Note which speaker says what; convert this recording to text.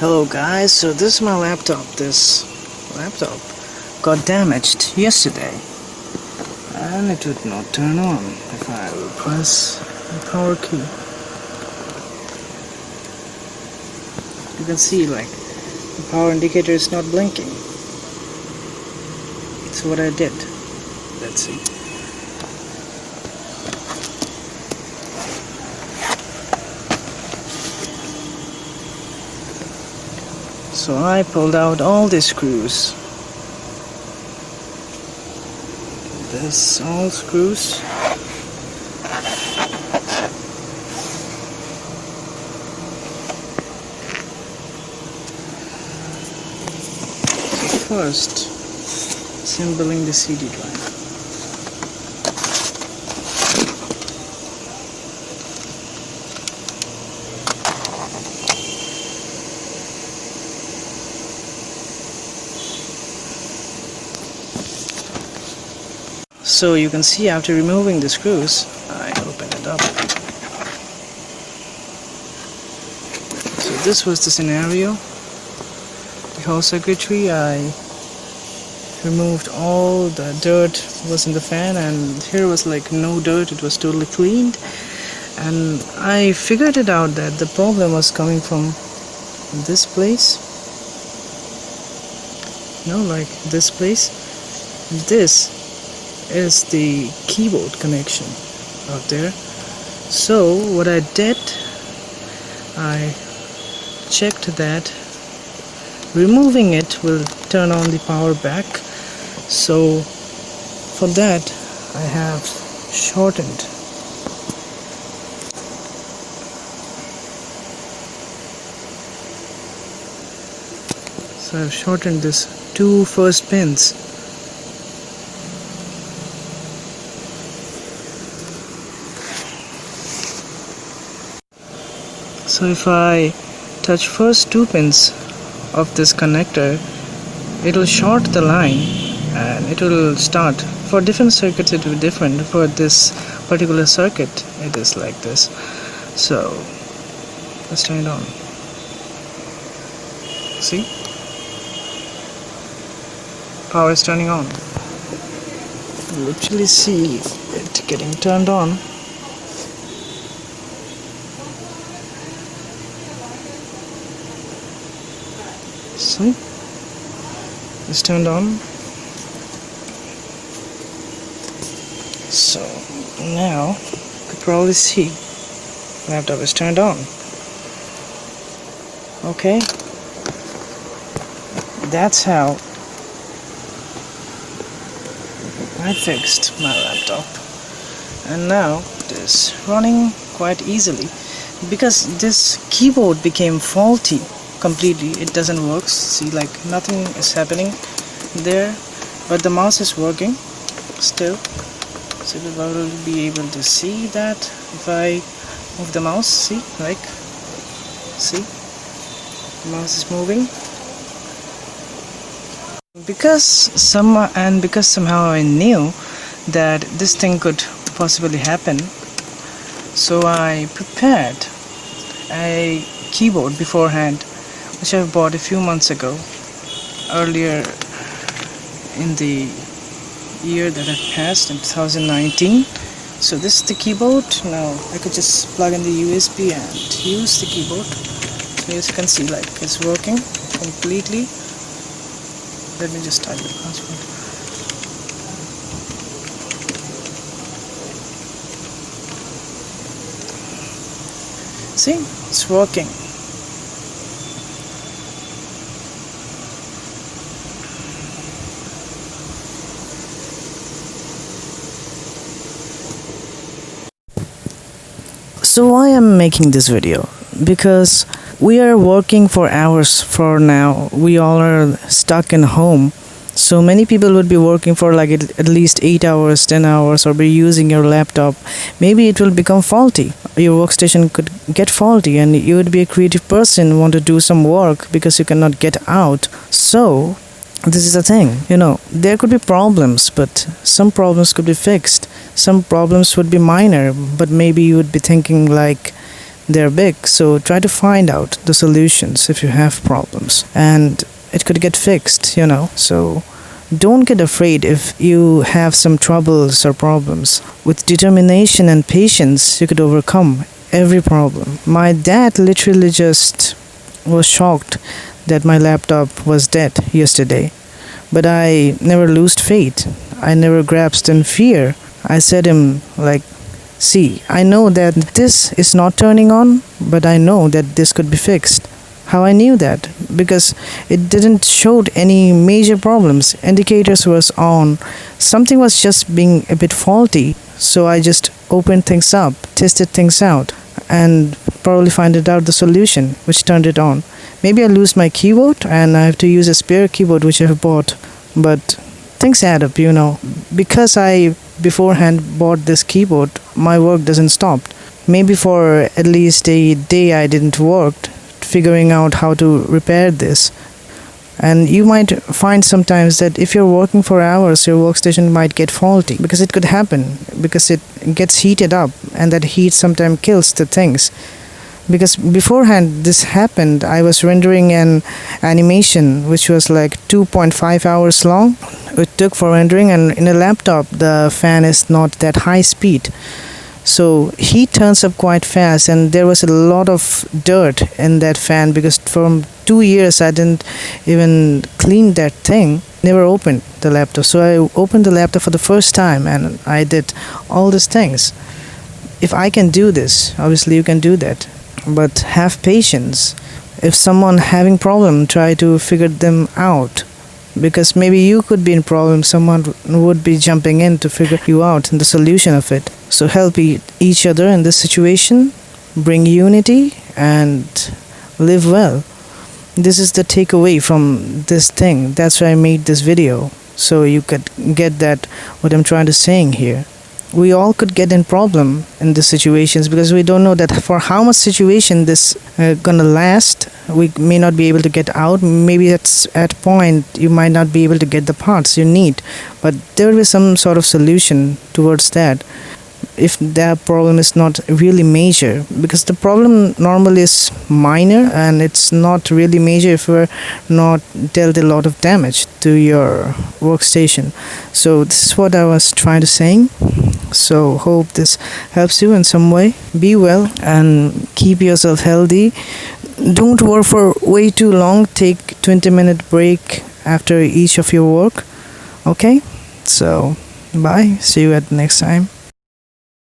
Speaker 1: Hello guys, so this is my laptop. This laptop got damaged yesterday and it would not turn on if I will press the power key. You can see like the power indicator is not blinking. So what I did, let's see. So I pulled out all the screws. This all screws. So first, assembling the CD drive. So you can see after removing the screws, I open it up. So this was the scenario. The whole circuitry, I removed all the dirt was in the fan, and here was like no dirt, it was totally cleaned. And I figured it out that the problem was coming from this place. Like this place. This is the keyboard connection out there. So what I did, I checked that removing it will turn on the power back. So for that I have shortened this two first pins. So if I touch first two pins of this connector, it will short the line and it will start. For different circuits it will be different. For this particular circuit it is like this. So let's turn it on. See? Power is turning on. You literally see it getting turned on. See? It's turned on. So now you could probably see the laptop is turned on. Okay, that's how I fixed my laptop, and now it is running quite easily because this keyboard became faulty completely. It doesn't work. See, like nothing is happening there, but the mouse is working still. So I will be able to see that if I move the mouse. See, the mouse is moving. Because somehow I knew that this thing could possibly happen, so I prepared a keyboard beforehand, which I bought a few months ago, earlier in the year that had passed in 2019. So this is the keyboard. Now I could just plug in the USB and use the keyboard. So as you can see, like it's working completely. Let me just type the password. See, it's working. So why I'm making this video? Because we are working for hours for now. We all are stuck in home. So many people would be working for like at least 8 hours, 10 hours, or be using your laptop. Maybe it will become faulty. Your workstation could get faulty and you would be a creative person, want to do some work because you cannot get out. So this is the thing, there could be problems, but some problems could be fixed. Some problems would be minor, but maybe you would be thinking like, they're big. So try to find out the solutions if you have problems, and it could get fixed. So don't get afraid if you have some troubles or problems. With determination and patience, you could overcome every problem. My dad literally just was shocked that my laptop was dead yesterday. But I never lost faith. I never grasped in fear. I said him like, see, I know that this is not turning on, but I know that this could be fixed. How I knew that? Because it didn't show any major problems. Indicators was on. Something was just being a bit faulty. So I just opened things up, tested things out, and probably finded out the solution, which turned it on. Maybe I lose my keyboard and I have to use a spare keyboard which I have bought. But things add up. Because I beforehand bought this keyboard, my work doesn't stop. Maybe for at least a day I didn't work figuring out how to repair this. And you might find sometimes that if you're working for hours, your workstation might get faulty, because it could happen, because it gets heated up, and that heat sometimes kills the things. Because beforehand this happened, I was rendering an animation which was like 2.5 hours long. It took for rendering, and in a laptop the fan is not that high speed. So heat turns up quite fast, and there was a lot of dirt in that fan because from 2 years I didn't even clean that thing. Never opened the laptop. So I opened the laptop for the first time and I did all these things. If I can do this, obviously you can do that. But have patience. If someone having problem, try to figure them out. Because maybe you could be in problem, someone would be jumping in to figure you out and the solution of it. So help each other in this situation, bring unity, and live well. This is the takeaway from this thing. That's why I made this video, so you could get that what I'm trying to saying here. We all could get in problem in these situations because we don't know that for how much situation this gonna last. We may not be able to get out. Maybe at point you might not be able to get the parts you need, but there will be some sort of solution towards that. If that problem is not really major, because the problem normally is minor and it's not really major if we're not dealt a lot of damage to your workstation. So this is what I was trying to say. So hope this helps you in some way. Be well and keep yourself healthy. Don't work for way too long. Take 20-minute break after each of your work. Okay, so bye, see you at next time.